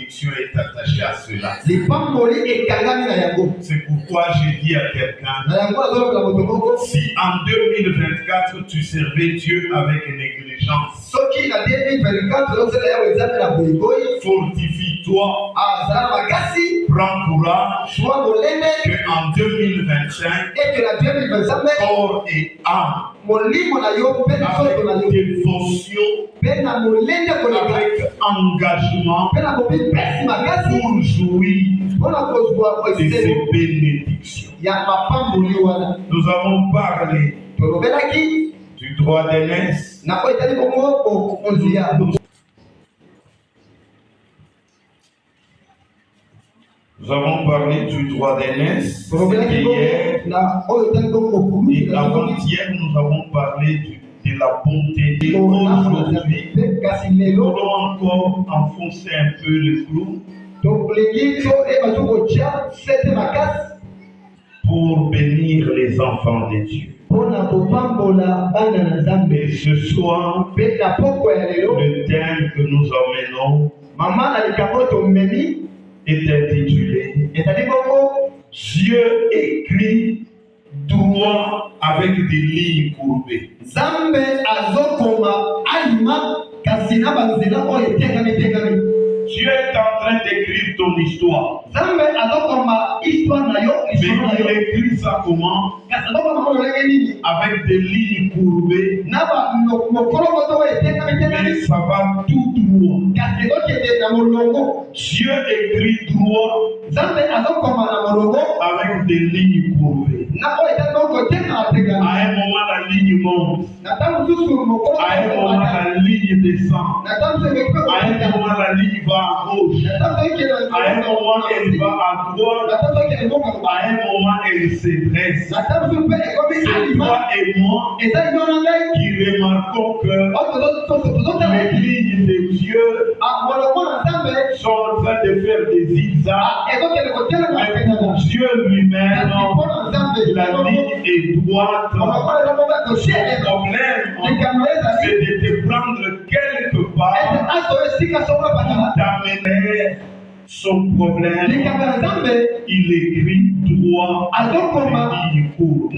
bénédiction est attachée à cela. C'est pourquoi j'ai dit à quelqu'un, si en 2024 tu servais Dieu avec négligence, fortifie-toi, prends courage, qu'en 2025, corps et âme, avec dévotion, avec engagement, pour jouir de ces bénédictions. Nous avons parlé du droit d'aînesse. Nous avons parlé du droit d'aînesse hier, et avant-hier, nous avons parlé de la bonté. Et aujourd'hui, nous allons encore enfoncer un peu le clou pour bénir les enfants de Dieu. Et ce soir, le thème que nous emmenons est intitulé Dieu écrit droit avec des lignes courbées. Dieu est en train d'écrire ton histoire. Mais il écrit ça comment? Avec des lignes courbées. Mais ça va tout droit. Dieu écrit droit avec des lignes courbées. À un moment, la ligne monte. À un moment, la ligne descend. À un moment, la ligne va à gauche. À un moment, elle va à droite. À un moment, elle se dresse. À toi et moi, qui remarquons que les lignes de Dieu sont en train de faire des zigzags. Mais pour Dieu lui-même, la ligne est droite. Le problème, c'est de te prendre quelque part pour t'amener son problème. Il écrit droit avec des lignes courtes.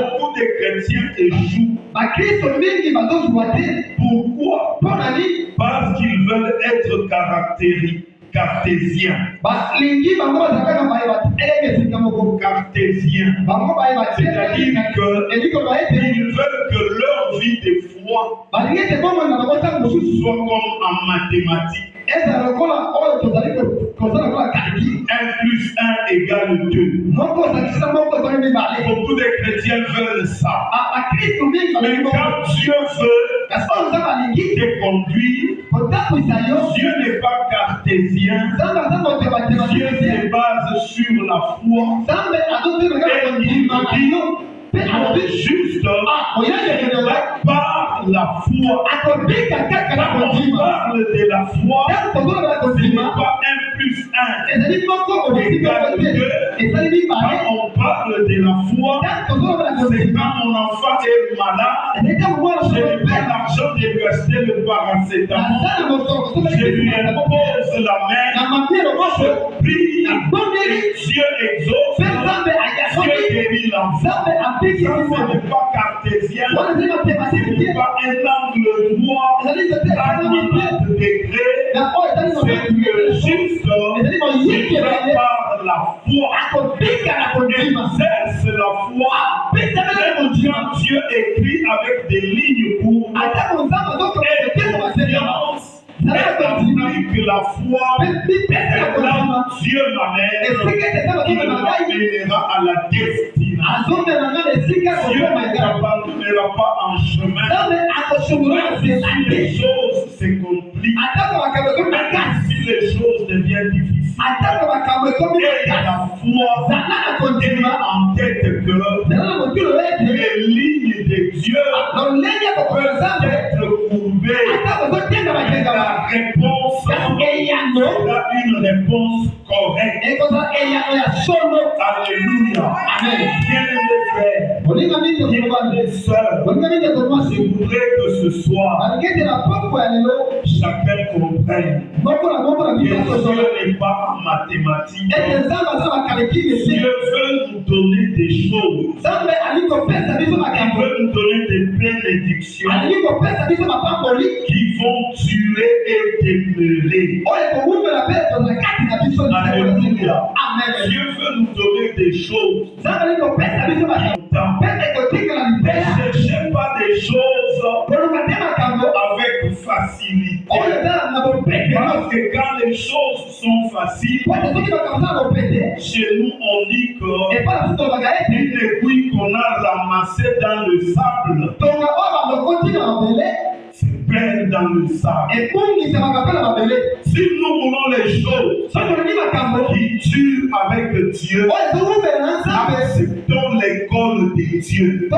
Beaucoup de chrétiens échouent. Pourquoi? Parce qu'ils veulent être cartésiens. Cartésiens. C'est-à-dire qu'ils veulent que leur vie de foi soit comme en mathématiques. 1 plus 1 égale 2. Beaucoup de chrétiens veulent ça. Mais quand Dieu veut te conduire, Dieu n'est pas cartésien. Dieu se base sur la foi. Et il dit juste par la foi. Quand on parle de la foi, ce n'est pas 1 plus 1 égale 2. Quand on parle de la foi, c'est quand mon enfant est malade, je lui donne l'argent de lui acheter le paracétamol, je lui impose la main, je prie, Dieu exauce, Dieu guérit l'enfant. Ça, ce n'est pas cartésien, ce n'est pas un angle droit à 90 degrés, c'est que juste par la foi, exerce la foi. Dieu écrit avec des lignes courtes et confiance. Que la foi est là, Dieu m'amène, il m'amènera à la destination. Dieu ne t'abandonnera pas en chemin. Si les choses se compliquent, si les choses deviennent difficiles, et la foi est en tête que les lignes de Dieu peuvent être courbées. La réponse aura une réponse correcte. Alléluia. Amen. Bien-aimés frères, bien-aimés sœurs, je voudrais que ce soir, chacun comprenne que Dieu n'est pas en mathématiques. Dieu veut nous donner des choses. Il veut nous donner des bénédictions qui vont durer et demeurer. Alléluia. Dieu veut nous donner des choses. Ne cherchez pas des choses avec facilité. Parce que quand les choses sont faciles, chez nous on dit qu'une aiguille qu'on a ramassée dans le sable se perd dans le sable. Si nous voulons les choses qui durent avec Dieu, acceptons l'école de Dieu. Je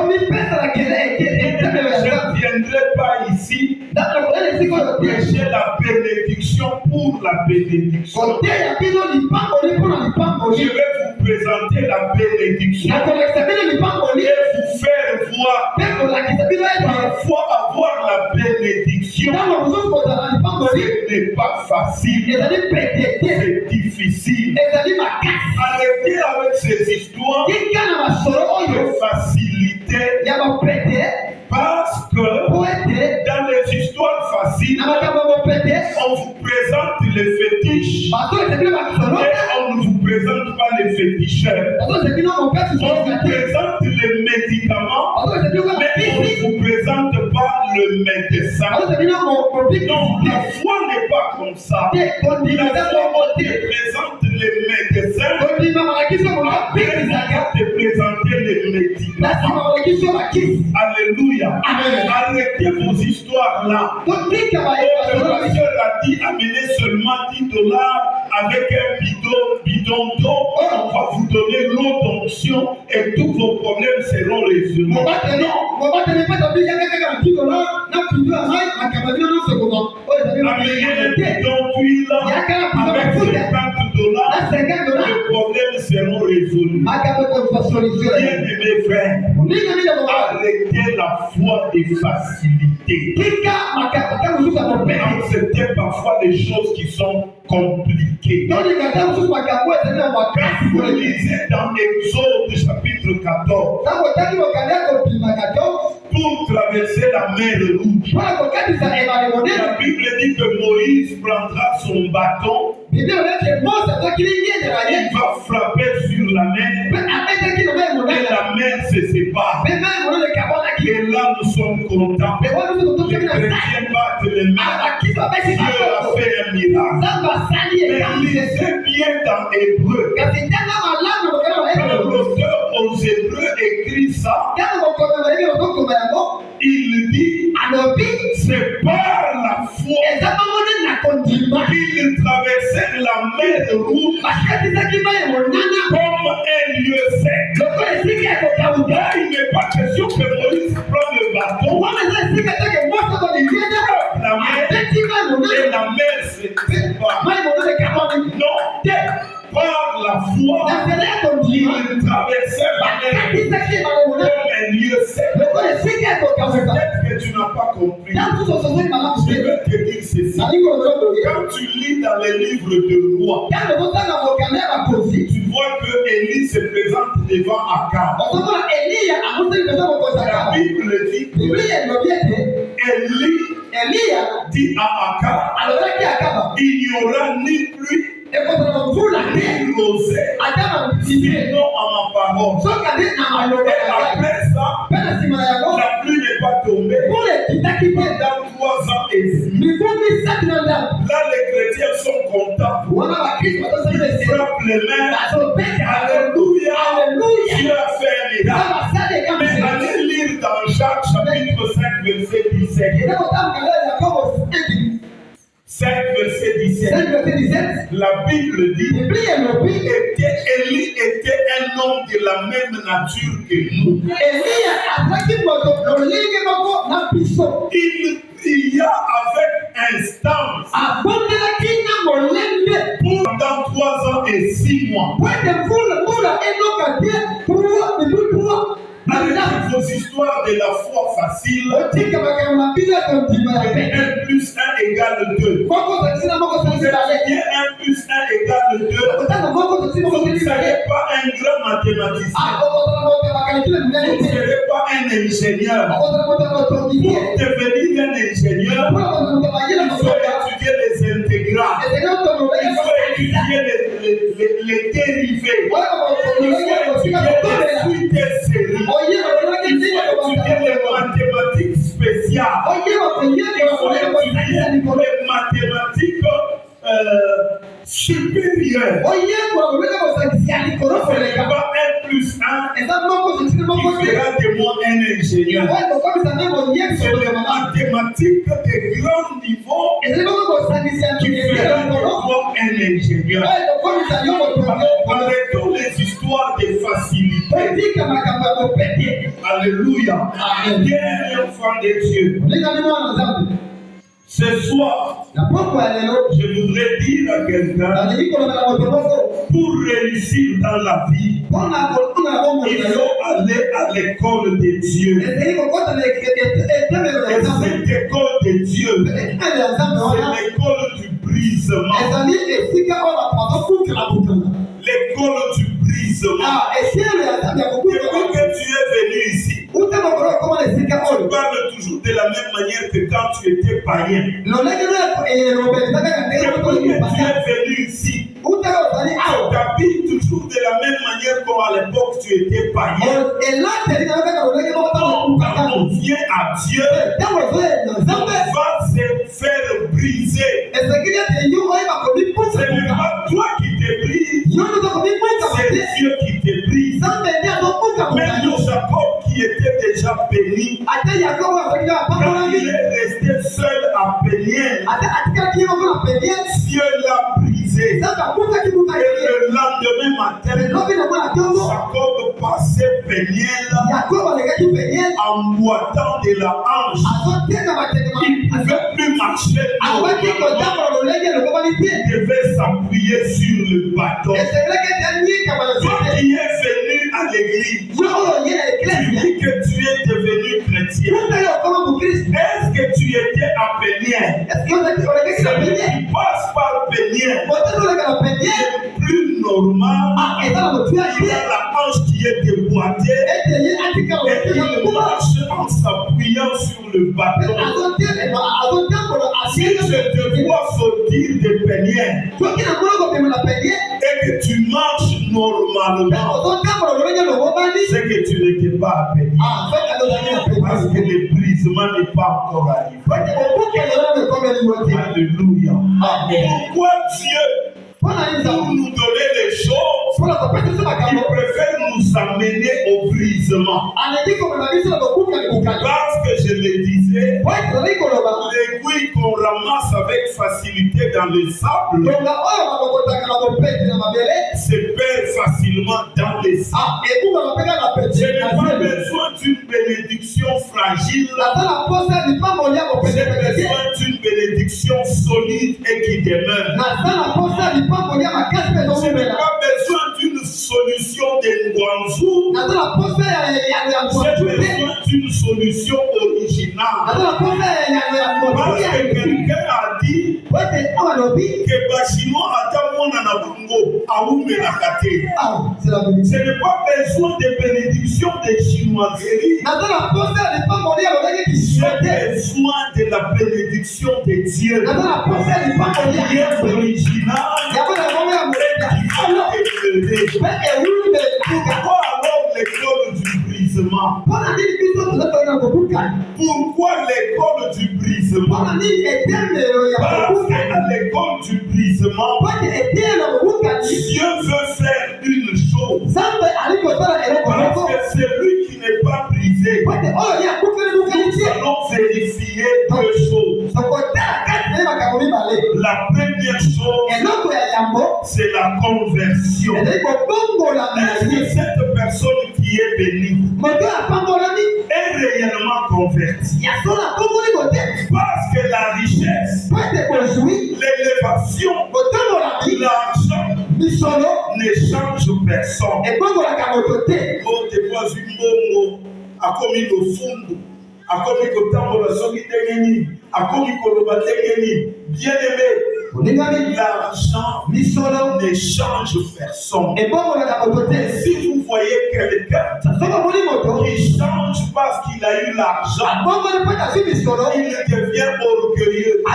ne viendrai pas ici prêcher la bénédiction pour la bénédiction. Je vais vous présenter la bénédiction et vous faire voir parfois avoir la bénédiction. Ce n'est pas facile, c'est difficile. Arrêtez avec ces histoires de facilité, parce que dans les histoires faciles, on vous présente les fétiches et on ne vous présente pas les féticheurs. On vous présente les médicaments, mais on ne vous présente pas le médecin. Non, la foi n'est pas comme ça. La foi, on te présente les médecins, après on va te présenter les médicaments. Alléluia. Arrêtez vos histoires là. Le pasteur a dit amenez seulement $10 avec un bidon d'eau. On va vous donner l'eau d'onction et tous vos problèmes seront résolus. Amenez un bidon d'huile avec $50. Les problèmes seront résolus. Bien-aimés frères, arrêtez la foi des facilités. Acceptez parfois des choses qui sont compliquées. Quand vous lisez dans Exode chapitre 14, pour traverser la mer Rouge, la Bible dit que Moïse prendra son bâton, il va frapper sur la mer et la mer se sépare. Et là nous sommes contents. Les chrétiens battent les mains. Dieu a fait un miracle. Mais lisez bien dans Hébreu. Quand l'auteur aux Hébreux écrit ça, il dit c'est par la foi qu'il traversait la mer Rouge comme un lieu sec. Là, il n'est pas question que Moïse prenne le bâton, la mer et la mer se sépare. Non, par la foi, il traversait la mer comme un lieu sec. Peut-être que tu n'as pas compris. Je vais te dire ceci. Quand tu lis dans les livres de rois, tu vois que Élie se présente devant Akab. La Bible dit que Élie dit à Akab, il n'y aura ni pluie ni rosée, sinon à ma parole. Et après ça, la pluie n'est pas tombée pendant 3 ans et demi. Là, les chrétiens sont contents. Ils frappent les mains. Alléluia. Dieu a fait un miracle. Mais allez lire dans Jacques chapitre 5 verset 17. 5 verset 17. La Bible dit Élie était un homme de la même nature que nous. Il pria avec instance pendant 3 ans et 6 mois. Avec vos histoires de la foi facile, 1 plus 1 égale 2. Vous êtes bien 1 plus 1 égale 2. Vous ne serez pas un grand mathématicien. Vous ne serez pas un ingénieur. Pour devenir un ingénieur, il faut étudier les intégrales. Il faut étudier les dérivés. Il faut étudier les suites et séries. Il faut étudier les mathématiques spéciales. Il faut étudier les mathématiques supérieures. Ce n'est pas 1 plus 1 qui fera de moi un ingénieur. C'est les mathématiques de grand niveau qui fera de moi un ingénieur. Arrêtons les histoires de facilité. Alléluia. Bien, enfant de Dieu. Ce soir, je voudrais dire à quelqu'un, pour réussir dans la vie, il faut aller à l'école de Dieu. Et cette école de Dieu, c'est l'école du brisement. L'école du brisement. Depuis que tu es venu ici, tu parles toujours de la même manière que quand tu étais païen. Depuis que tu es venu ici, tu t'habilles toujours de la même manière qu'à l'époque tu étais païen. Quand on vient à Dieu, on va se faire briser. Ce n'est pas toi qui te brises, c'est Dieu qui te brise. Même Jacob qui était déjà béni, quand il est resté seul à Péniel, Dieu l'a brisé. Et le lendemain matin, Jacob passait Péniel en boitant de la hanche. Il ne pouvait plus marcher. Il devait s'appuyer sur le bâton. Toi qui es venu à l'église, tu dis que tu es devenu chrétien. Est-ce que tu étais à Péniel? Celui qui passe par Péniel, c'est plus normal. Il a la hanche qui est déboîtée et il marche en s'appuyant sur le bâton. Si je te vois sortir de Péniel et que tu marches normalement, c'est que tu n'étais pas à Péniel. Parce que le brisement n'est pas encore arrivé. Alléluia. Pourquoi Dieu, pour nous donner les choses, il préfère nous amener au brisement? Parce que je le disais, l'aiguille qu'on ramasse avec facilité dans le sable se perd facilement dans les sables. Je n'ai pas besoin d'une bénédiction fragile. J'ai besoin d'une bénédiction solide et qui demeure. Je n'ai pas besoin d'une solution de Ngwanzou. J'ai besoin d'une solution originale. Parce que quelqu'un a dit que Bachinois attend na bango aoume na kate. Ce n'est pas besoin de bénédiction de chinoiserie. J'ai besoin de la bénédiction de Dieu. Qui est original. Pourquoi alors l'école du brisement? Pourquoi l'école du brisement? Parce qu'à l'école du brisement, Dieu veut faire une chose. Parce que celui qui n'est pas brisé, nous allons vérifier 2 choses. La première chose, c'est la conversion. Est-ce que cette personne qui est bénie est réellement convertie? Parce que la richesse l'élévation, l'argent ne change personne. Bien-aimé, l'argent ne change personne. Et si vous voyez quelqu'un qui change parce qu'il a eu l'argent, il devient orgueilleux, il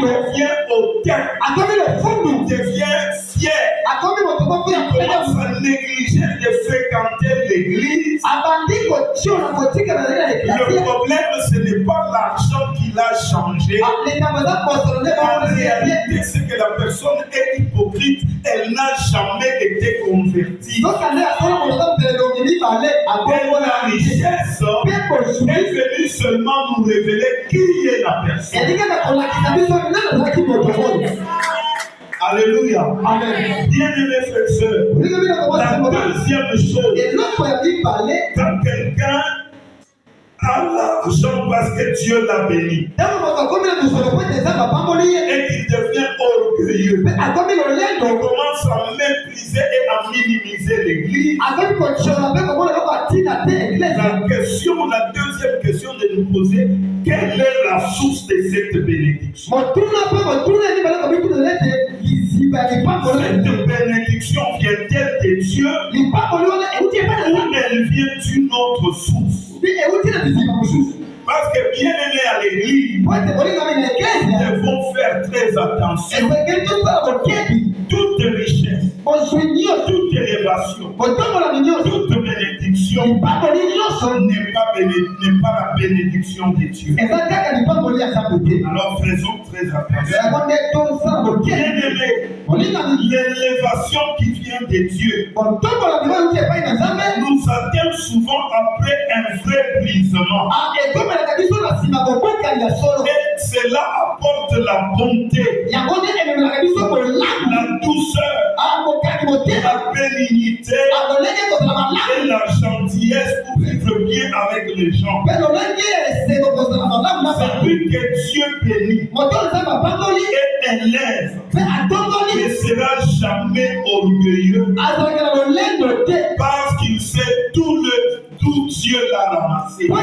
devient hautain, il devient fier, il commence à négliger de fréquenter l'église. Le problème, ce n'est pas l'argent qui l'a changé. En réalité, c'est que la personne est hypocrite, elle n'a jamais été convertie. La richesse est venue seulement nous révéler qui est la personne. Alléluia. Amen. Bien-aimés frères et sœurs, la deuxième chose, quand quelqu'un a l'argent parce que Dieu l'a béni et qu'il devient orgueilleux, on commence à mépriser et à minimiser l'église. La deuxième question de nous poser, quelle est la source de cette bénédiction? Cette bénédiction vient-elle de Dieu ou elle vient d'une autre source? Parce que bien-aimés à l'église, nous devons faire très attention. Toute richesse, toute élévation, toute bénédiction n'est pas la bénédiction de Dieu. Alors faisons très attention. Bien-aimés, l'élévation qui vient de Dieu nous atteint souvent après un vrai brisement. Et cela apporte la bonté, la douceur, la bénignité et la gentillesse pour vivre bien avec les gens. C'est lui que Dieu bénit et élève. Ne sera jamais orgueilleux parce qu'il sait d'où Dieu l'a ramassé, d'où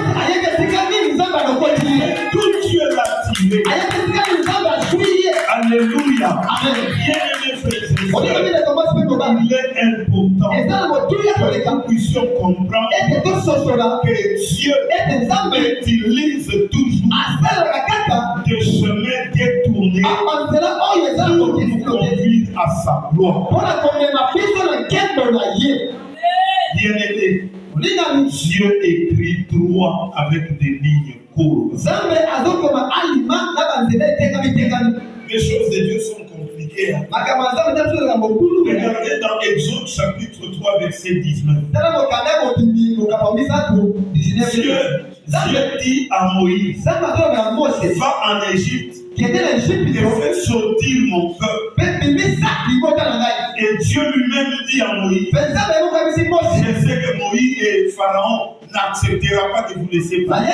Dieu l'a tiré. Alléluia. Bien-aimés frères et sœurs, il est important que nous puissions comprendre que Dieu utilise toujours des chemins détournés pour nous conduire à sa gloire. Bien-aimés, Dieu écrit droit avec des lignes courbes. Les choses de Dieu sont compliquées. Regardez dans Exode chapitre 3 verset 19. Dieu dit à Moïse, va en Égypte et fais sortir mon peuple. Et Dieu lui-même dit à Moïse, je sais que Moïse et Pharaon n'acceptera pas de vous laisser partir.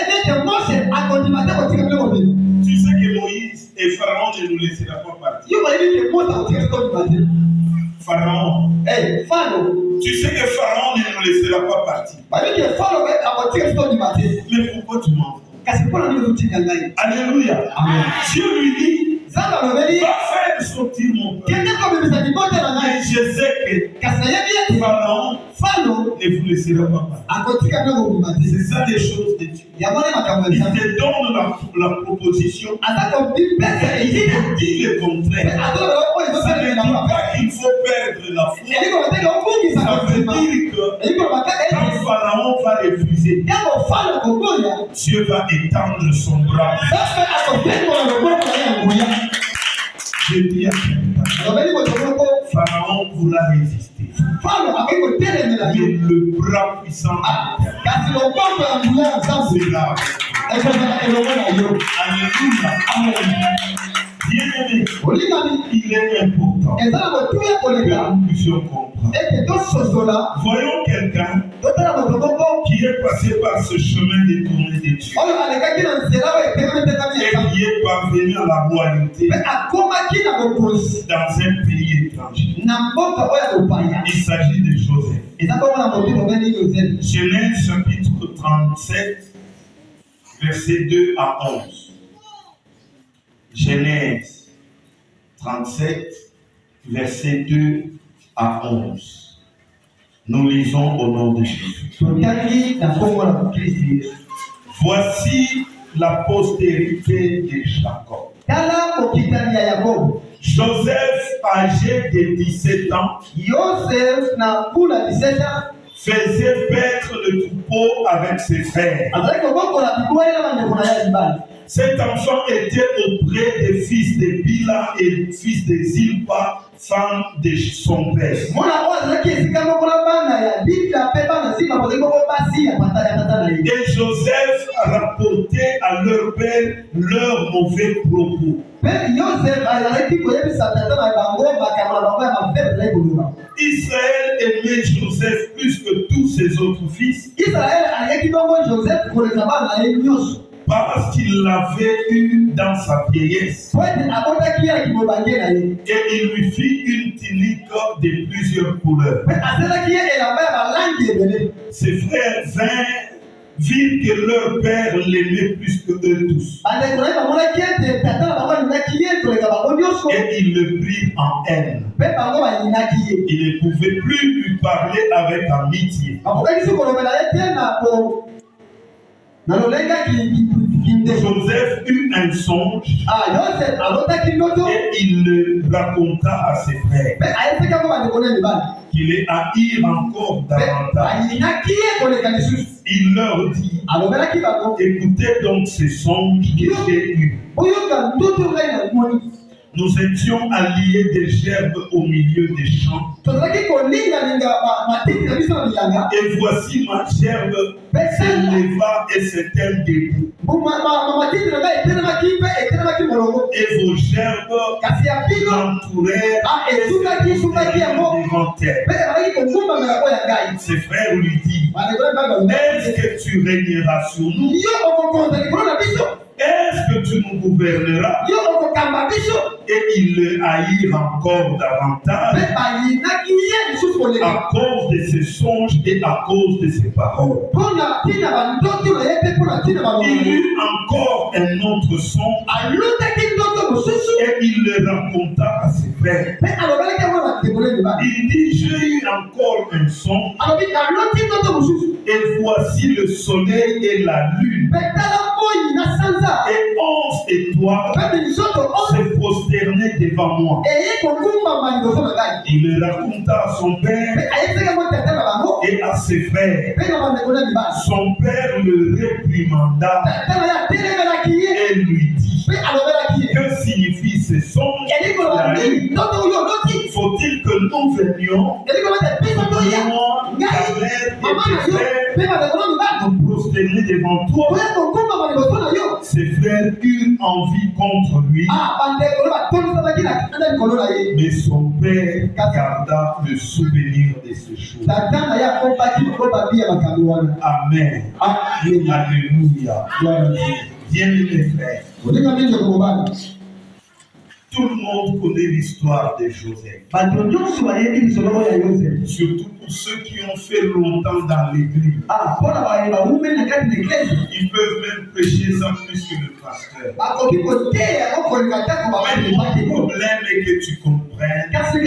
Tu sais que Moïse et Pharaon ne nous laissera pas partir. Pharaon. Tu sais que Pharaon ne nous laissera pas partir. Mais pourquoi tu m'en veux? Alléluia. Amen. Dieu lui dit, va faire sortir mon peuple. Et je sais que Pharaon ne vous laissera pas partir. C'est ça les choses de Dieu. Il te donne la proposition. Il te dit le contraire. Ça ne dit pas qu'il faut perdre la foi. Ça veut dire que quand Pharaon va refuser, Dieu va étendre son bras. Je dis à quelqu'un, Pharaon pourra résister. Mais le bras puissant sera. Alléluia. Bien-aimé, il est important que nous puissions comprendre. Voyons quelqu'un qui est passé par ce chemin détourné de Dieu et qui est parvenu à la royauté dans un pays étranger. Il s'agit de Joseph. Genèse chapitre 37, versets 2 à 11. Genèse 37, versets 2 à 11. Nous lisons au nom de Jésus. Voici la postérité de Jacob. Joseph, âgé de 17 ans, faisait paître le troupeau avec ses frères. Cet enfant était auprès des fils de Bila et fils de Zilpa, femme de son père. Et Joseph rapportait à leur père leurs mauvais propos. Israël aimait Joseph plus que tous ses autres fils. Parce qu'il l'avait eu dans sa vieillesse. Et il lui fit une tunique de plusieurs couleurs. Ses frères virent que leur père l'aimait plus que eux tous. Et ils le prirent en haine. Il ne pouvait plus lui parler avec amitié. Joseph eut un songe et il le raconta à ses frères qui les haïrent encore davantage. Il leur dit: écoutez donc ces songes que j'ai eus. Nous étions alliés des gerbes au milieu des champs. Et voici ma gerbe s'éleva et s'éteint debout. Et vos gerbes l'entourèrent et devant elle. Ses frères lui disent: est-ce que tu régneras sur nous? Est-ce que tu nous gouverneras? Et ils le haïrent encore davantage à cause de ses songes et à cause de ses paroles. Il eut encore un autre songe et il le raconta à ses frères. Il dit: j'ai eu encore un songe et voici le soleil et la lune et 11 étoiles se prosternaient devant moi. Il le raconta à son père et à ses frères. Son père le réprimanda et lui dit: que signifient ces songes? Faut-il que nous venions, moi, ta mère et tes frères, nous prosterner devant toi? Ses frères eurent envie contre lui, mais son père garda le souvenir de ces choses. Amen. Alléluia. Bien-aimés frères, tout le monde connaît l'histoire de Joseph. Surtout pour ceux qui ont fait longtemps dans l'église. Ils peuvent même prêcher ça plus que le pasteur. Mais le problème est que tu comprennes ce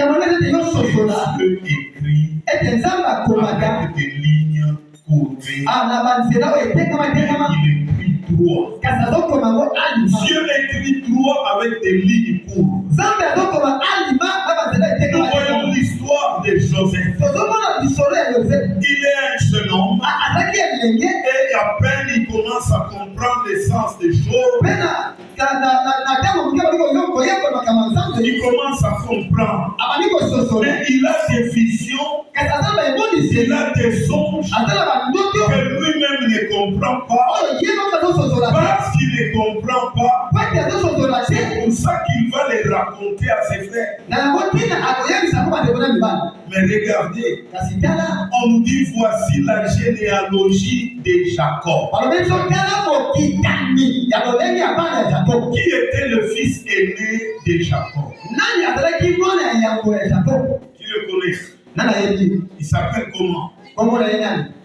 que Dieu écrit avec des lignes courbées. Il écrit droit. Dieu écrit droit avec des lignes courbes. Nous voyons l'histoire de Joseph. Il est un jeune homme et à peine il commence à comprendre l'essence des choses. Il commence à comprendre. Mais il a des visions, il a des songes que lui-même ne comprend pas. Parce qu'il ne comprend pas, c'est pour ça qu'il va les raconter à ses frères. Mais regardez, on nous dit voici la généalogie de Jacob. Qui était le fils aîné de Jacob? Qui le connaît? Il s'appelle comment?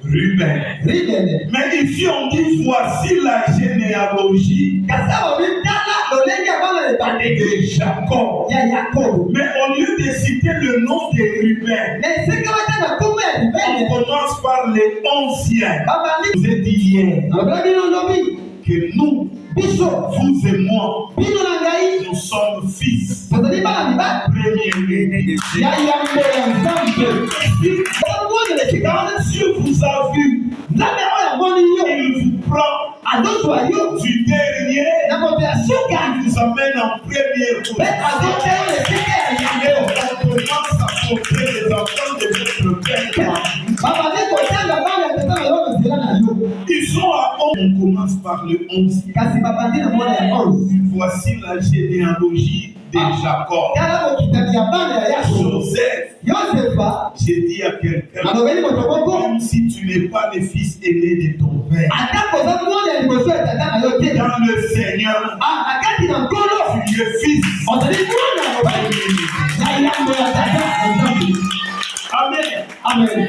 Ruben. Mais ici on dit voici la généalogie de Jacob. Mais au lieu de citer le nom de Ruben, on commence par les 11e. Je vous ai dit hier que nous, vous et moi, nous sommes fils. Premier-né. Quand Dieu vous a vu, il vous prend du dernier, il vous amène en première position. Et on commence à porter les enfants de notre Père. Ils sont à 11. On commence par le 11. Voici la généalogie de Jacob. Joseph, j'ai dit à quelqu'un, même si tu n'es pas le fils aîné de ton père, dans le Seigneur, tu es fils. Amen. Amen.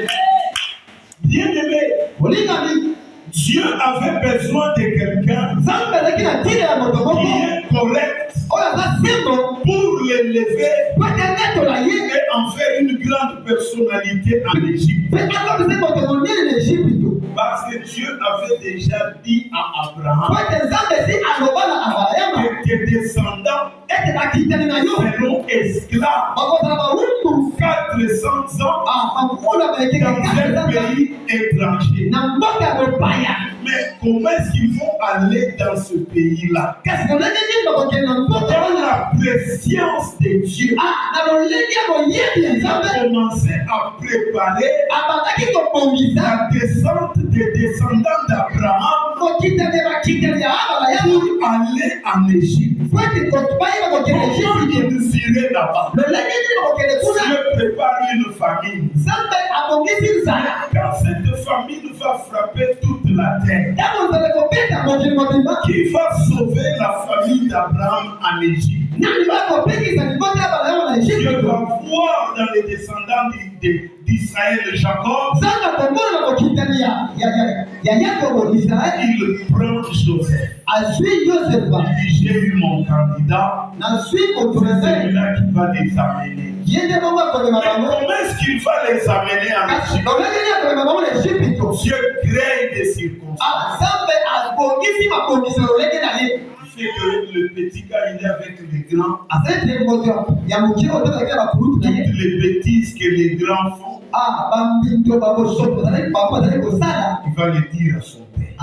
Bien-aimé, Dieu avait besoin de quelqu'un qui est correct pour l'élever et en faire une grande personnalité en Égypte. Parce que Dieu avait déjà dit à Abraham que tes descendants seront esclaves 400 ans dans un pays étranger. Mais comment est-ce qu'ils vont aller dans ce pays-là? Dans la préscience de Dieu, ils ont commencé à préparer la descente des descendants d'Abraham pour aller en Égypte. Comment ils iraient là-bas? Dieu prépare une famine. Quand cette famine va frapper toute la terre, qui va sauver la famille d'Abraham en Égypte? Dieu va voir dans les descendants d'Israël et Jacob, il prend Joseph. Il dit, j'ai eu mon candidat, c'est celui-là qui va les amener. Mais comment est-ce qu'il va les amener en Égypte? Dieu crée des circonstances. Il fait que le petit gars il est avec les grands. Toutes les bêtises que les grands font, il va les dire à son père.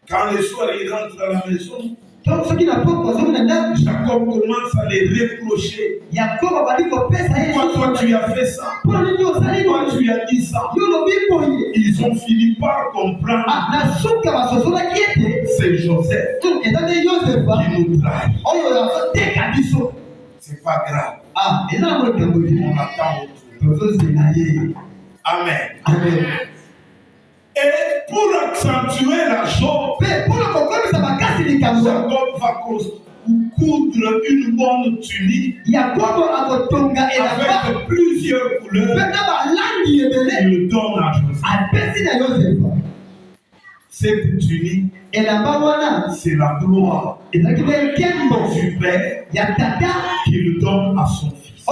Quand le soir il rentre à la maison, Jacob commence à les reprocher. Pourquoi toi tu as fait ça? Pourquoi tu as dit ça? Ils ont fini par comprendre. C'est Joseph qui nous trahit. C'est pas grave. On attend autour. Amen. Amen. Et pour accentuer la chose, Jacob va coudre une bonne tunique avec plusieurs couleurs. Il le donne à Joseph. Cette tunique, c'est la gloire du père qui le donne à son fils.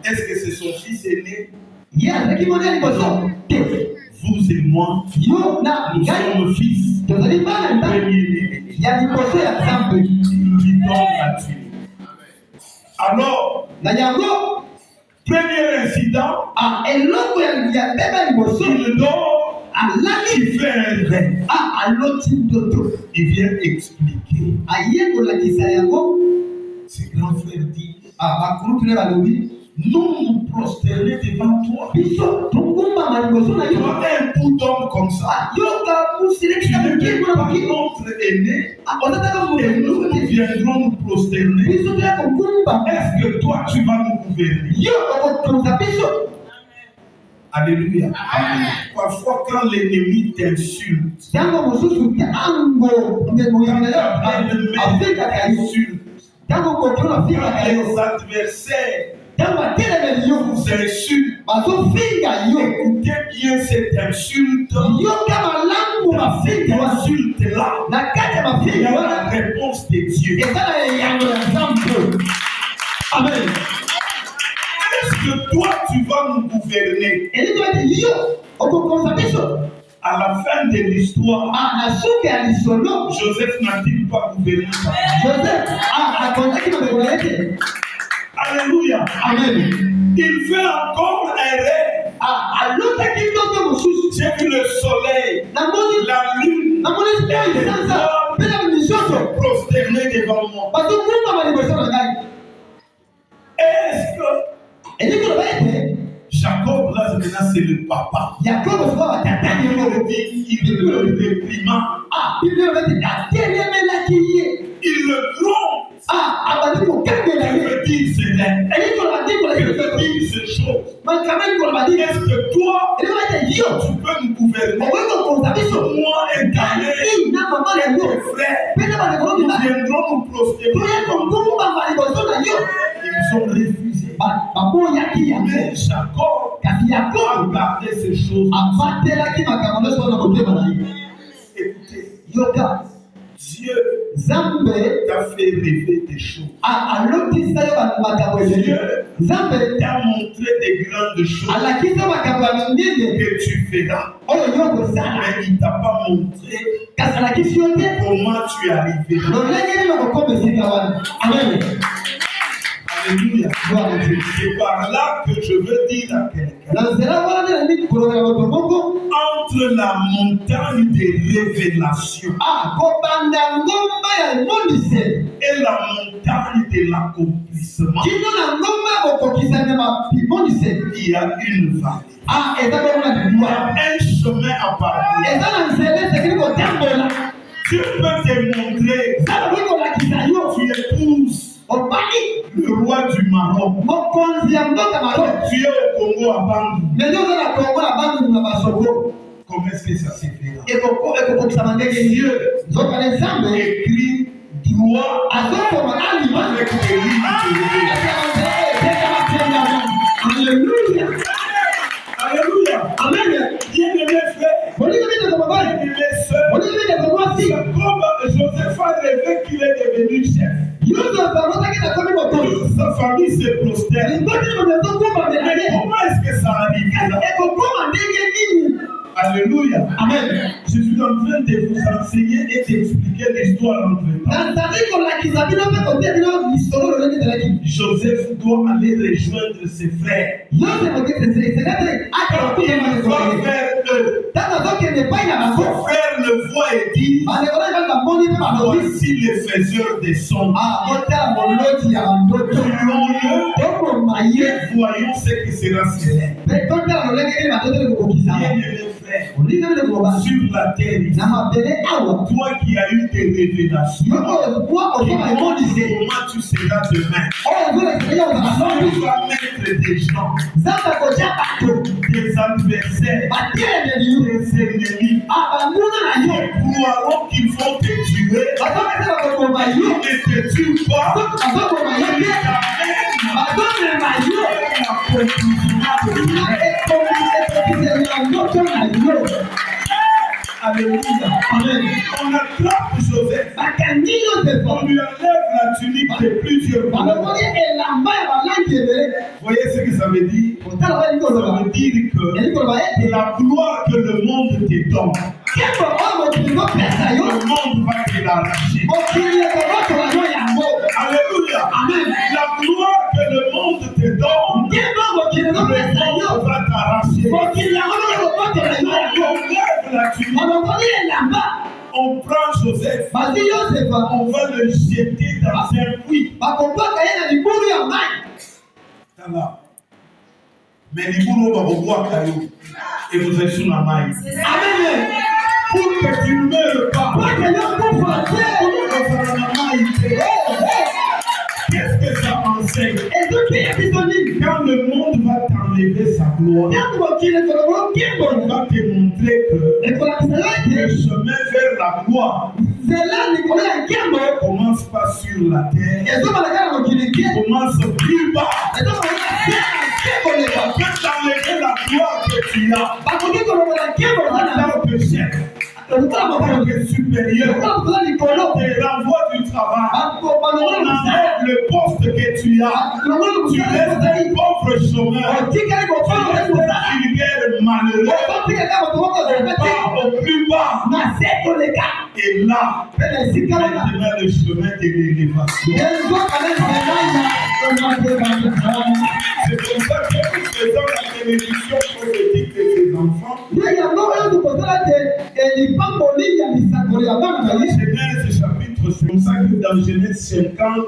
Est-ce que c'est son fils aîné? Vous et moi, nous sommes fils. Il donne la tunique. Alors, premier incident, il dort, il fait un rêve. Il vient expliquer. Ses grands frères disent, nous prosterner devant toi. Toi, un bout d'homme comme ça. Tu n'es pas notre aîné et nous viendrons nous prosterner. Est-ce que toi tu vas nous gouverner? Alléluia. Amen. Parfois quand l'ennemi t'insulte, les adversaires vous insultent. Écoutez bien cette insulte. Cette insulte-là, il y a la réponse de Dieu. Amen. Est-ce que toi tu vas nous gouverner? À la fin de l'histoire, Joseph n'a-t-il pas gouverné? Alléluia. Amen. Il fait encore un rêve. J'ai vu le soleil, la lune, se prosterner devant moi. Est-ce que Jacob, là, maintenant, c'est le papa. Il le réprimand. Il le gronde. Que veut dire cela? Que veut dire ces choses? Est-ce que toi, tu peux nous gouverner? Moi et ta mère, tes frères, nous viendrons nous prosterner. Ils ont refusé. Mais Jacob a gardé ces choses. Écoutez, Dieu t'a fait rêver des choses. Dieu t'a montré des grandes choses que tu feras. Mais il ne t'a pas montré comment tu es arrivé. Amen. Alléluia. C'est par là que je veux dire à quelqu'un. Entre la montagne des révélations et la montagne de l'accomplissement, il y a une vallée. Il y a un chemin à parcourir. Dieu peut te montrer. Tu épouses le roi du Maroc. Tu es au Congo à Bandou. Comment est-ce que ça s'est fait là? Dieu écrit droit avec des lignes. Alléluia. Alléluia. Amen. Bien-aimé frère. Bien-aimé sœur. Joseph a rêvé qu'il est devenu chef. Sa famille se prosterne. Mais comment est-ce que ça arrive là? Alléluia. Amen. Je suis en train de vous enseigner et d'expliquer l'histoire entre temps. Joseph doit aller rejoindre ses frères. Il va vers eux. Son frère le voit et dit: voici les faiseurs des songes. Tuons-le, voyons ce qui sera célèbre. Sur la terre, toi qui as eu des révélations, comment tu seras demain? Tu vas mettre des gens, des adversaires, des ennemis, qui croiront qu'ils vont te tuer. Ils ne te tuent pas. Alléluia. Amen. On attrape Joseph. On lui enlève la tunique de plusieurs couleurs. Vous voyez ce que ça veut dire? Ça veut dire que la gloire que le monde te donne, le monde va te l'arracher. Alléluia. Amen. La gloire que le monde te donne, le monde va t'arracher. On prend Joseph, on va le jeter dans un puits. Mais les boulots vont voir caillou et vous êtes sous la main. Amen. pour que tu ne meurs pas. Qu'est-ce que ça enseigne? Quand le monde va t'enlever sa gloire, il va te montrer que le chemin vers la gloire ne commence pas sur la terre, il commence plus bas. On peut t'enlever la gloire que tu as en tant que chef, en tant que supérieur, te renvoie du travail, on enlève le poste que tu as, tu restes un pauvre chômeur, tu restes vulgaire malheureux, au plus bas. Et là, maintenant le chemin de l'élévation. C'est pour ça que nous faisons la bénédiction prophétique de ces enfants. Genèse chapitre 5. Comme ça que dans Genèse 50,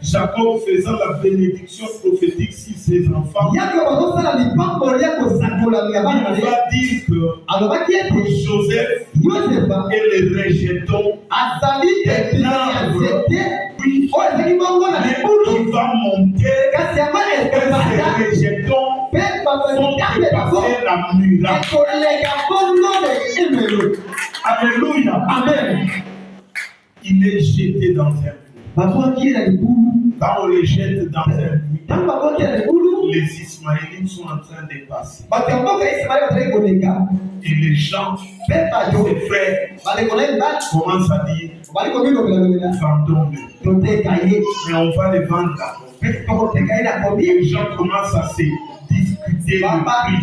Jacob faisant la bénédiction prophétique sur ses enfants, il va dire que Joseph est le rejeton des arbres. Puis il va monter et ces rejetons vont dépasser la muraille. Alléluia. Amen. Il est jeté dans un puits. Quand on les jette dans un puits, les Ismaélites sont en train de passer. Et les gens, ses frères, commencent à dire vendons-le. Mais on va les vendre là. Les gens commencent à se discuter le prix.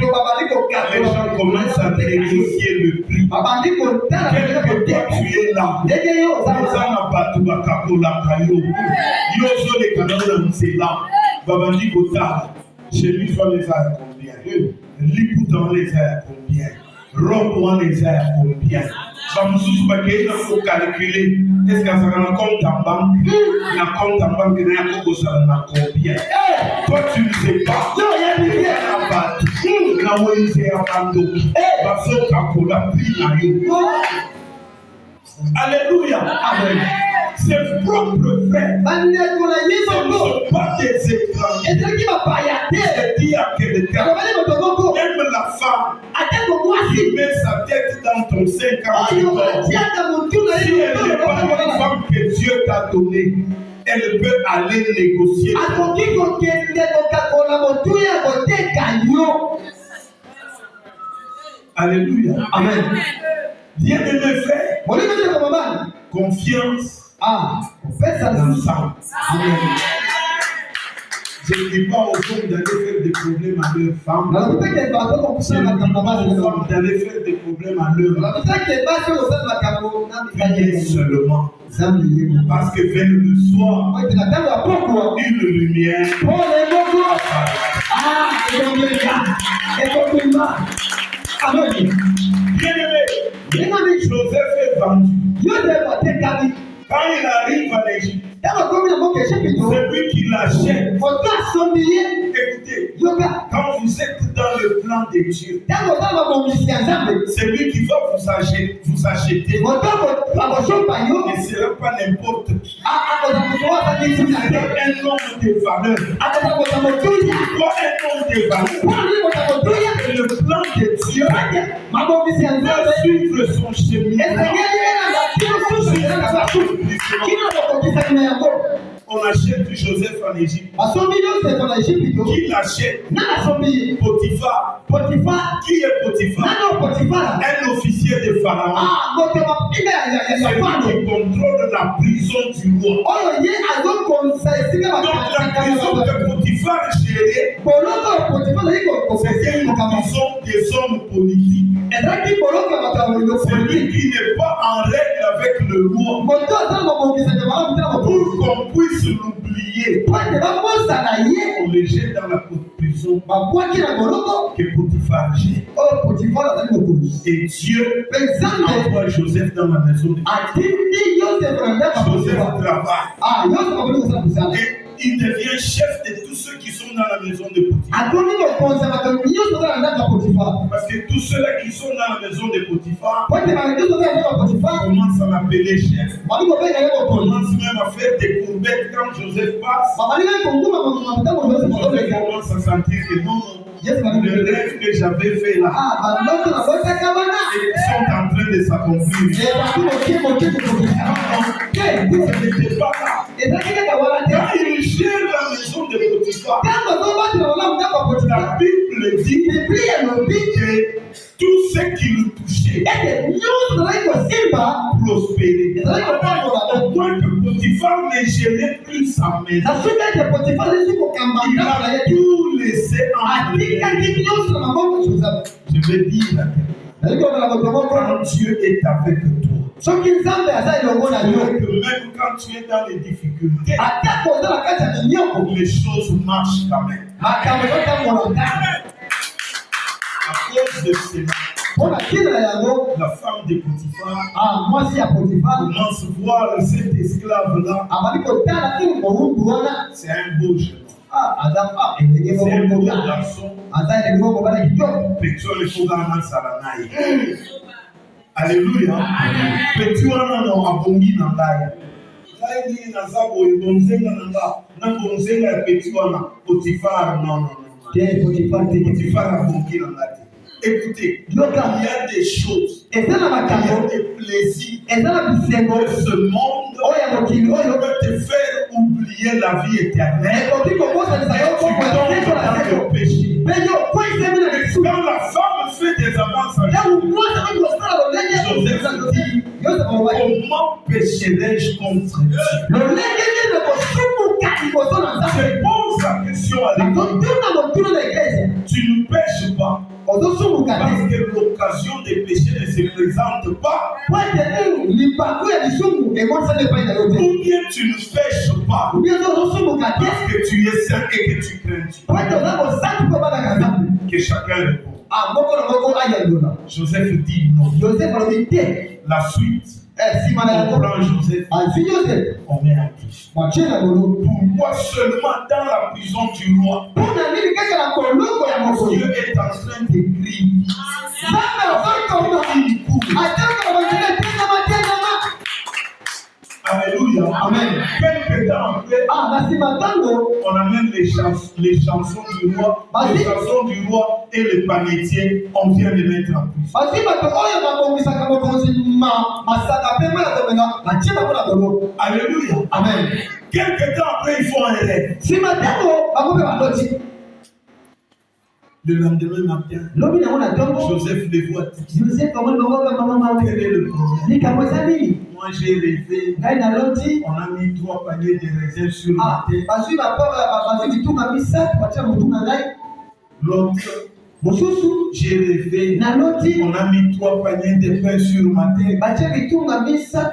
Les gens commencent à négocier le prix. Quelque part tu es là. Chez lui, les a combien? Lipou dans les a combien? Robe les a combien? Il faut calculer. Est-ce que ça a un compte en banque? Il y a un compte en banque, il y a un compte en combien? Toi, tu ne sais pas. Alléluia. Amen. Ses propres frères ne sont pas des étrangers. C'est-à-dire que le gars, même la femme qui met sa tête dans ton sein quand tu dors, si elle n'est pas une femme que Dieu t'a donnée, elle peut aller négocier. Alléluia. Amen. Bien-aimés frères, confiance ensemble. Amen. Je ne dis pas aux hommes d'aller faire des problèmes à leurs femmes. Je ne dis pas aux femmes d'aller faire des problèmes à leurs femmes. Priez seulement. Parce que vers le soir, une lumière apparaît. Bien-aimé, Joseph est vendu. Quand il arrive en Égypte, c'est lui qui l'achète. Écoutez, quand vous êtes dans le plan de Dieu, c'est lui qui va vous acheter. Et ce n'est pas n'importe qui. C'est un homme de valeur. Pourquoi un homme de valeur? Et le plan de Dieu va suivre son chemin. On achète Joseph en Égypte. Qui l'achète? Potiphar. Qui est Potiphar? Un officier de Pharaon. C'est lui qui contrôle la prison du roi. Donc la prison que Potiphar gérait, c'était une prison des hommes politiques. C'est lui qui n'est pas en règle avec le roi. Pour qu'on puisse l'oublier, on le jette dans la prison que Potiphar gère. Et Dieu envoie Joseph dans la maison de Dieu. Joseph travaille. Et il devient chef de tous ceux qui sont dans la maison de Potiphar. Parce que tous ceux-là qui sont dans la maison de Potiphar commencent à l'appeler chef. Commencent même à faire des courbettes quand Joseph passe. Joseph commence à sentir que non, le rêve que j'avais fait là, ils sont en train de s'accomplir. Ce n'était pas là. Quand il gère la maison de Potiphar, la Bible dit que tout ce qui le touchait prospérait. Au point que Potiphar ne gérait plus sa maison. Il a tout laissé en place. Je veux dire, quand Dieu est avec toi, même quand tu es dans les difficultés, les choses marchent quand même. À cause de cela, la femme de Potiphar commence à voir cet esclave-là. C'est un beau jeune. C'est un beau garçon. Alléluia. Petit wana na abongi na ngai. Ngai ni nazabo ibonzenga na nga. Na bonzenga ya petit wana Potiphar non. Potiphar abongi na ngai. Écoutez, il y a des choses, il y a des plaisirs de ce monde qui peuvent te faire oublier la vie éternelle. Tu tombes dans le péché. Quand la femme fait des avances, Joseph dit, comment pécherai-je contre Dieu? Je pose la question à l'église. Tu ne pêches pas. Parce que l'occasion de pécher ne se présente pas. Ou bien tu ne pêches pas. Parce que tu es saint et que tu crains Dieu. Que chacun répond. Joseph dit non. La suite. On prend Joseph, on met à Christ. Pourquoi seulement dans la prison du roi? Dieu est en train d'écrire. Alléluia. Amen. Quelques temps après, on amène les chansons du roi, les chansons du roi et les panetiers, on vient les mettre en prison. Alléluia. Amen. Quelques temps après, ils font un rêve. Le lendemain matin, Joseph les voit. Quel est le problème? Moi j'ai rêvé. On a mis 3 paniers de raisins sur la tête. L'autre, j'ai rêvé. On a mis 3 paniers de pain sur ma tête.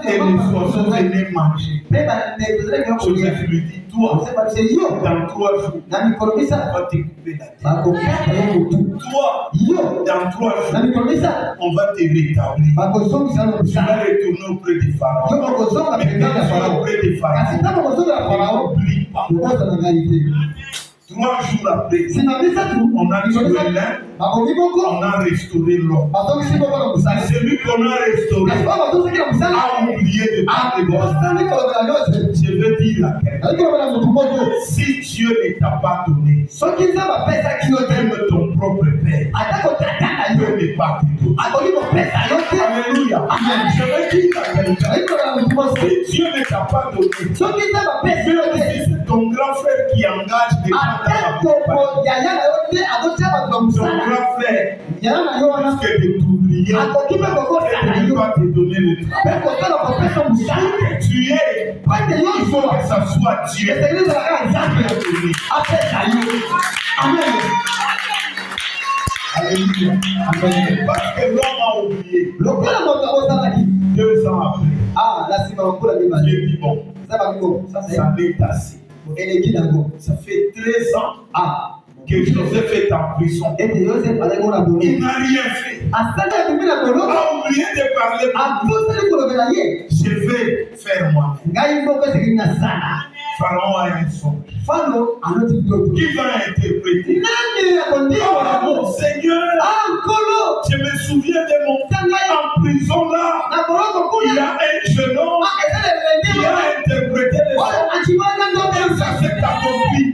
Et les oiseaux venaient manger. Joseph lui dit, toi, dans 3 jours, on va te couper la tête. Toi, dans 3 jours, on va te rétablir. Tu vas retourner auprès des pharaons. Mais quand tu es auprès des pharaons, n'oublie pas. 3 jours après, on a tué l'un, on a restauré l'autre. Celui qu'on a restauré a oublié de parler de Dieu. Je veux dire laquelle. Si Dieu ne t'a pas donné, même ton propre père, Dieu n'est pas te donner. Alléluia. Je veux dire laquelle. Si Dieu ne t'a pas donné, même si c'est ton grand frère qui engage des gens. Ton grand frère risque de t'oublier et de ne pas te donner le travail. Tu es, il faut que ça soit Dieu. Amen. Alléluia. Parce que l'homme a oublié. 2 ans après, Dieu dit bon, ça m'est assez. Ça fait 13 ans que Joseph est en prison. Il n'a rien fait. A oublié de parler. Je vais faire moi-même. Pharaon a un songe. Qui va interpréter? Oh mon Seigneur, je me souviens de mon temps en prison là. Il y a un jeune homme qui a interprété les songes. Ça s'est accompli.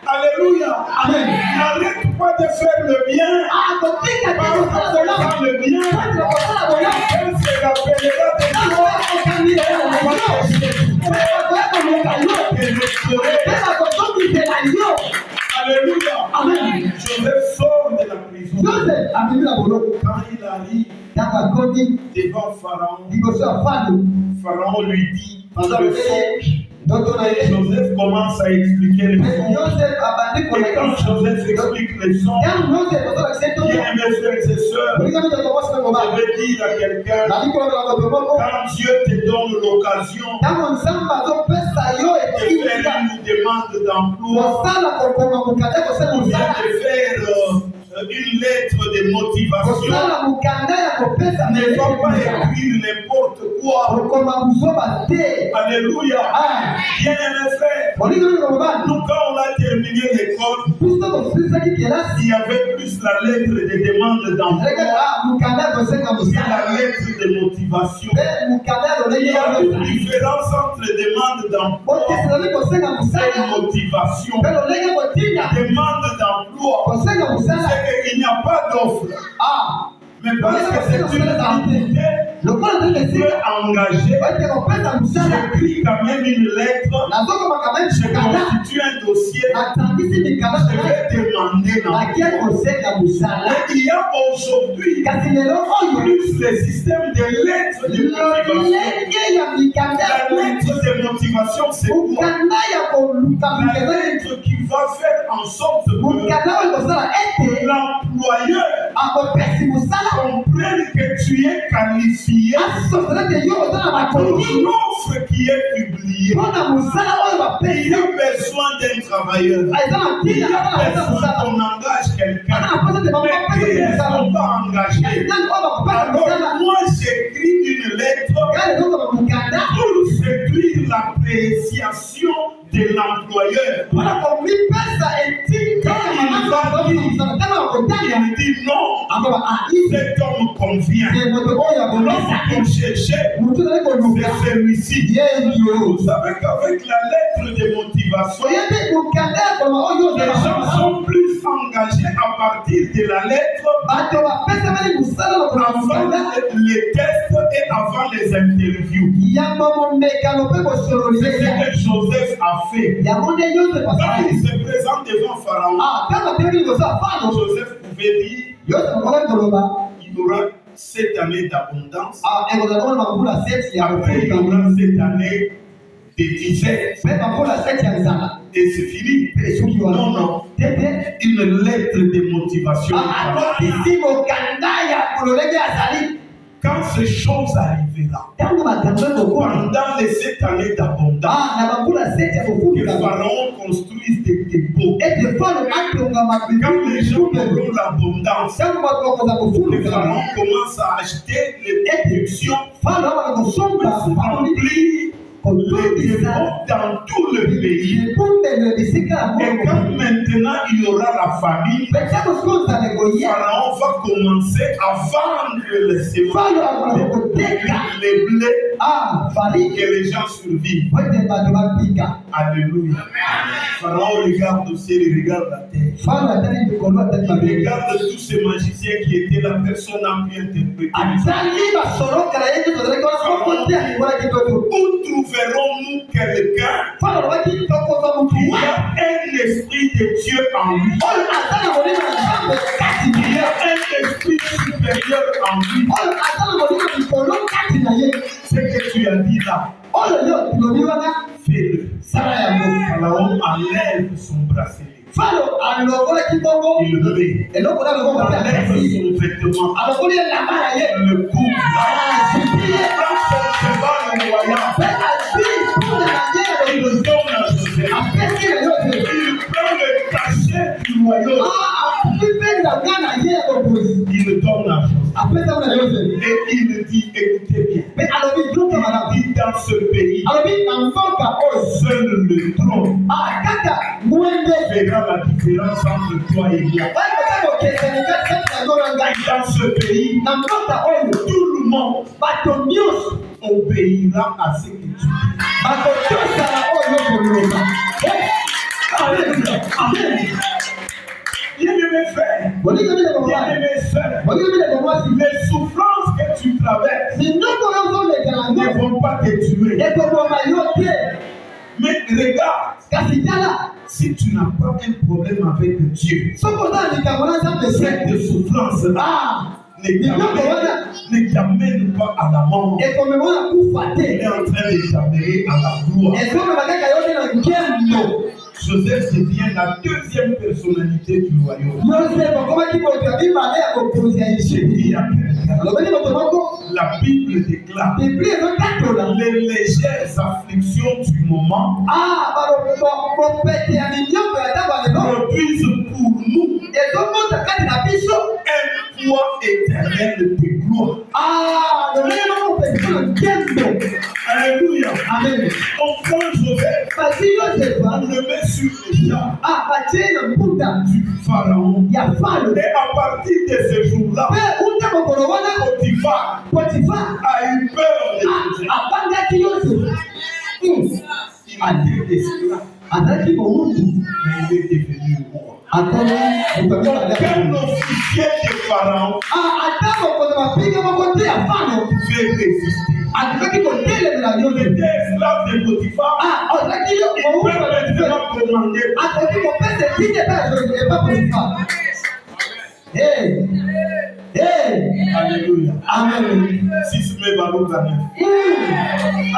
Alléluia. Amen. N'arrête pas de faire le bien. Parce que le bien, elle se rappellera de toi. Alléluia. Amen. Joseph sort de la prison. Quand il arrive devant Pharaon, Pharaon lui dit le songe. Joseph commence à expliquer les songes. Et quand Joseph explique les songes, bien-aimés frères et sœurs, je vais dire à quelqu'un, quand Dieu te donne l'occasion de faire une demande d'emploi, ou bien de faire une lettre de motivation, ne va pas écrire n'importe quoi. Alléluia. Bien-aimés frères, nous quand on a terminé l'école, il y avait plus la lettre de demande d'emploi, la lettre de motivation. Il y a une différence entre demande d'emploi et motivation. Demande d'emploi, c'est qu'il n'y a pas d'offre. Mais parce que c'est une activité, tu peux engager, j'écris quand même une lettre, je constitue un dossier, je vais demander l'emploi. Il y a aujourd'hui plus le système de lettres de motivation. La lettre de motivation, c'est quoi? La lettre qui va faire en sorte que l'employeur comprenne que tu es qualifié pour l'offre qui est publiée. Il y a besoin d'un travailleur. Il y a besoin qu'on engage quelqu'un. Mais qui est-ce qu'on va engager? Alors moi j'écris une lettre pour séduire l'appréciation de l'employeur. Il dit non, cet homme convient. L'homme qu'on cherchait, c'est celui-ci. Vous savez qu'avec la lettre de motivation, les gens sont plus engagés à partir de la lettre avant les tests et avant les interviews. C'est ce que Joseph a fait. Quand il se présente devant Pharaon, Joseph pouvait dire il y aura 7 années d'abondance. Après, il y aura 7 années de disette. Et c'est fini. Non. Une lettre de motivation. Quand ces choses arriveront, pendant les 7 années d'abondance, que Pharaon construise des dépôts. Quand les gens auront l'abondance, que Pharaon commence à acheter les productions pour remplir les dépôts dans tout le pays. Et quand maintenant il y aura la famine, Pharaon va commencer à vendre les semences, les blés, que les gens survivent. Alléluia. Pharaon regarde au ciel, il regarde la terre. Il regarde tous ces magiciens qui étaient là, personne n'a pu interpréter. Où trouverons-nous quelqu'un qui a un esprit de Dieu en lui? Il y a un esprit supérieur en lui. Ce que tu as dit là, fais-le. Pharaon enlève son bracelet. Il le met. Il enlève son vêtement. Le coupe. Prends son cheval royal. Il le donne à Joseph. Il prend le cachet du royaume. Il le donne à Joseph. Et il dit, écoutez bien. Il dit, dans ce pays, seul le trône fera la différence entre toi et moi. Dans ce pays, tout le monde obéira à ce que tu dis. Amen. Bien-aimé frère, bien-aimé sœur, les souffrances que tu traverses ne vont pas te tuer. Mais regarde, si tu n'as pas un problème avec Dieu, cette souffrance-là ne t'amène pas à la mort. Elle est en train de t'amener à la gloire. Joseph devient la deuxième personnalité du royaume. La Bible déclare les légères afflictions du moment produisent pour nous un poids éternel de gloire. Alléluia. Amen. On prend Joseph, on le met sur les champs du pharaon. Et à partir de ce jour-là, Potiphar a eu peur de Joseph. Il a été esclave. Mais il est devenu roi. Aucun officier de pharaon pouvait résister. Il était esclave de Potiphar. Il peut maintenant commander. Alléluia. Amen. Si ce n'est pas l'autre année.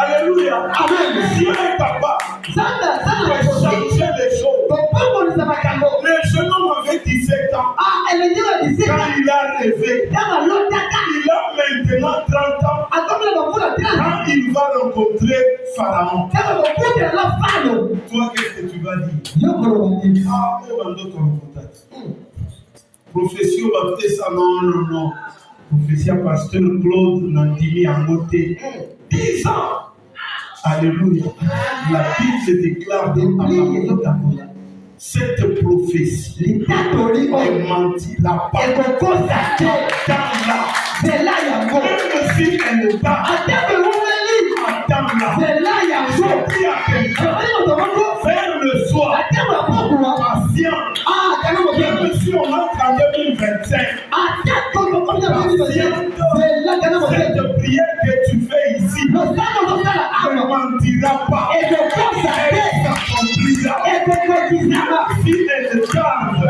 Alléluia. Amen. Dieu est capable de changer les choses. Le jeune homme avait 17 ans. Quand il a rêvé, il a maintenant 30 ans. Quand il va rencontrer Pharaon, toi, qu'est-ce que tu vas dire? Profession baptiste, non. Profession pasteur Claude Nandimi Angote. 10 ans. Alléluia. La Bible déclare cette prophétie est menti. La parole c'est là il y a même si elle n'est pas vers le soir, patient. Même si on entre en 2025, cette prière que tu fais ici ne mentira pas. Elle s'accomplira. Si elle tarde,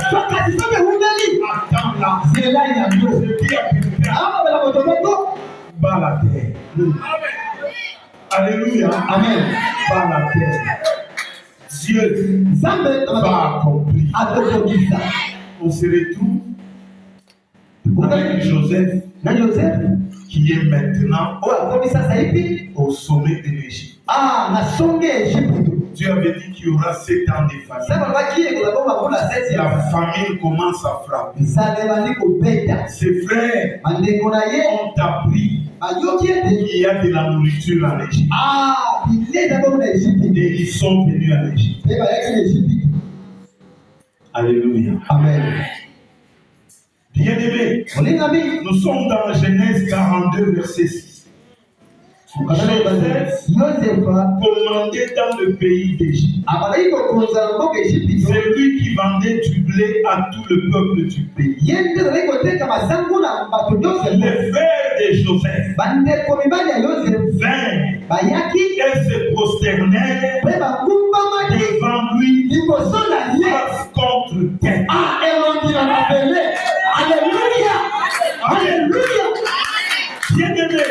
attends-la. C'est là il y a l'eau. Bas la terre. Alléluia. Amen. Bas la terre. Dieu va accomplir. On se retrouve avec Joseph qui est maintenant au sommet de l'Égypte. Dieu avait dit qu'il y aura 7 ans de famine. La famine commence à frapper. Ses frères ont appris qu'il y a de la nourriture en Égypte. Et ils sont venus en Égypte. Alléluia. Amen. Bien-aimés, nous sommes dans Genèse 42, verset 6. Joseph commandait dans le pays d'Égypte. C'est lui qui vendait du blé à tout le peuple du pays. Les frères de Joseph vinrent et se prosternèrent devant lui face contre terre. Alléluia. Alléluia. Bien-aimé.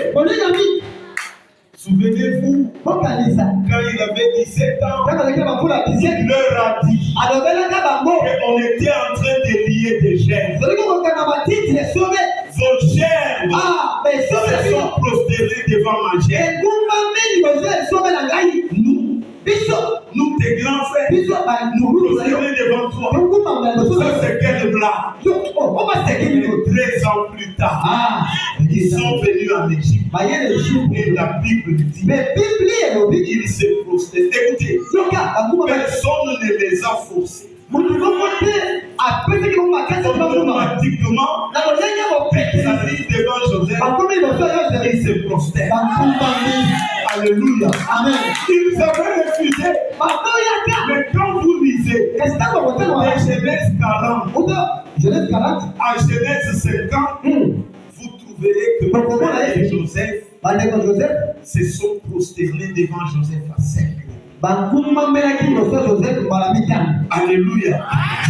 Souvenez-vous, quand il avait 17 ans, il leur a dit qu'on était en train de lier des germes. Vos germes se sont prosternés devant ma germe. Nous, tes grands frères, nous prosternés devant toi. Ça, c'est quel blague? 13 ans plus tard, il dit ça sont venus en Égypte. Et la Bible dit, ils se prosternaient. Écoutez, personne ne les a forcés. Automatiquement, ils arrivent devant Joseph, ils se prosternent. Alléluia. Amen. Ils avaient refusé. Mais quand vous lisez les Genèse 40, à Genèse 50, vous trouverez que Joseph se sont prosternés devant Joseph à 5. Alléluia.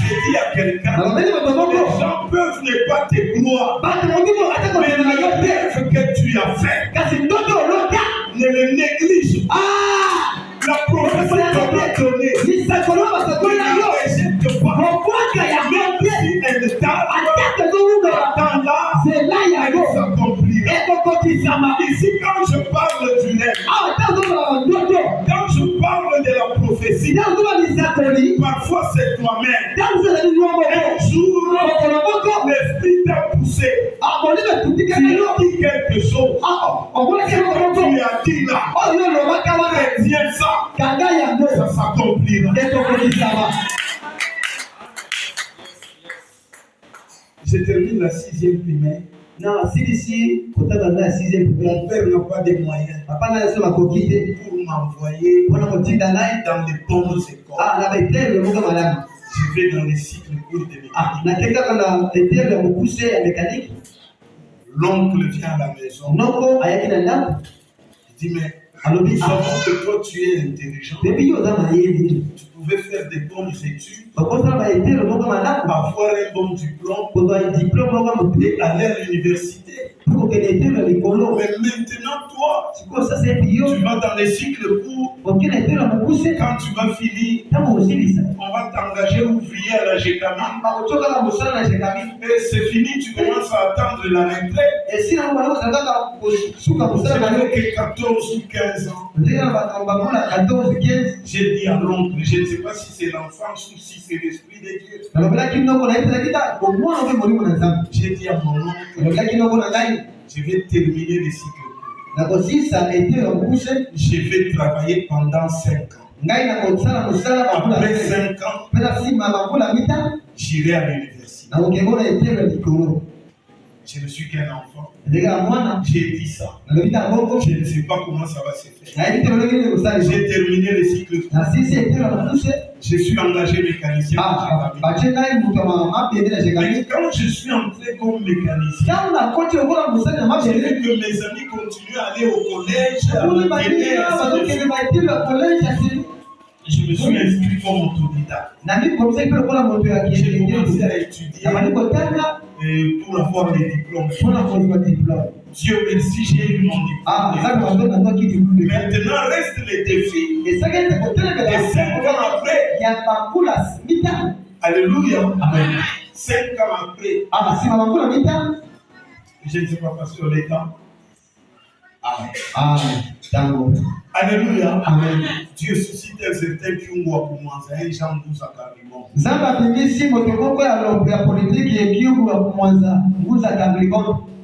J'ai dit à quelqu'un, les gens peuvent ne pas te croire, mais le rêve que tu as fait, ne le néglige pas. La prophétie t'a donné. Ne rejette pas. Même si elle tarde, attends-la, elle s'accomplira. Ici, quand je parle du rêve, quand je parle de la prophétie, parfois c'est toi-même. Un jour, l'esprit t'a poussé. Tu as dit quelque chose. Tu as dit là, retiens ça. Ça s'accomplira. Je termine la 6e primaire. Mon père n'a pas de moyens pour m'envoyer dans les bonnes écoles. Je vais dans les cycles courts de mécanique. L'oncle vient à la maison. Il dit, mais savons que toi tu es intelligent. Tu pouvais faire des bonnes études, avoir un bon diplôme et aller à l'université. Mais maintenant toi, tu vas dans les cycles courts. Quand tu vas finir, on va t'engager ouvrier à la GECAMI. Et c'est fini, tu commences à attendre la retraite. J'avais que 14 ou 15 ans. J'ai dit à l'oncle, je ne sais pas si c'est l'enfance ou si c'est l'esprit de Dieu. J'ai dit à mon oncle, je vais terminer les cycles. Je vais travailler pendant 5 ans. Après 5 ans, j'irai à l'université. Je ne suis qu'un enfant. J'ai dit ça. Je ne sais pas comment ça va se faire. J'ai terminé le cycle. Je suis engagé mécanicien. Mais quand je suis entré comme mécanicien, j'ai vu que mes amis continuent à aller au collège. Je me suis inscrit comme autodidacte. J'ai commencé à étudier pour avoir des diplômes. Dieu merci, j'ai eu mon diplôme. Maintenant reste les défis. Et 5 ans après, alléluia. Amen. 5 ans après, je ne sais pas parce que les temps. Amen. Alléluia. Amen. Dieu suscite un certain qui ont pour moi, c'est un Jean 12 à Caribon.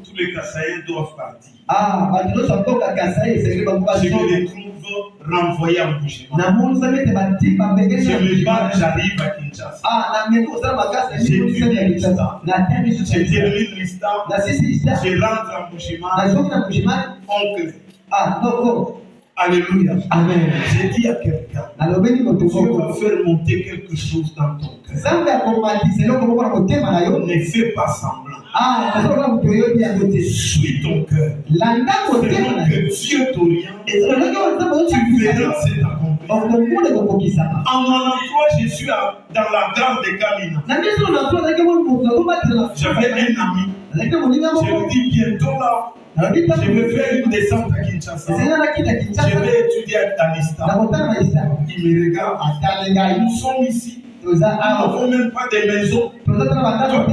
Tous les Kassaïens doivent partir. Je me retrouve renvoyé en Bouchement. Je me bats, j'arrive à Kinshasa. J'ai terminé l'histoire. Je rentre en Bouchement. Oncle. Alléluia. Amen. J'ai dit à quelqu'un, Dieu va faire monter quelque chose dans ton cœur. Ne fais pas semblant. Suis ton cœur. Selon que Dieu t'oriente, tu verras cet accompli. En mon emploi, je suis dans la gare de Kamina. J'avais un ami. Je lui dis bientôt là. Je vais faire une descente à Kinshasa. Je vais étudier à Tanista. Il me regarde. Nous sommes ici. Nous n'avons même pas de maison. Toi,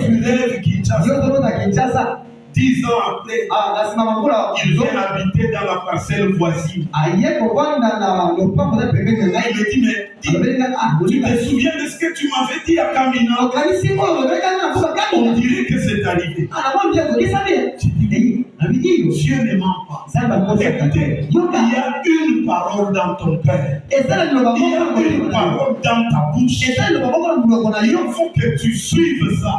tu rêves Kinshasa. 10 ans après, ils ont habité dans la parcelle voisine. Il me dit, mais tu te souviens de ce que tu m'avais dit à Kamina? On dirait que c'est arrivé. Je dis, Dieu ne ment pas. Écoutez, il y a une parole dans ton cœur. Il y a une parole dans ta bouche. Il faut que tu suives ça.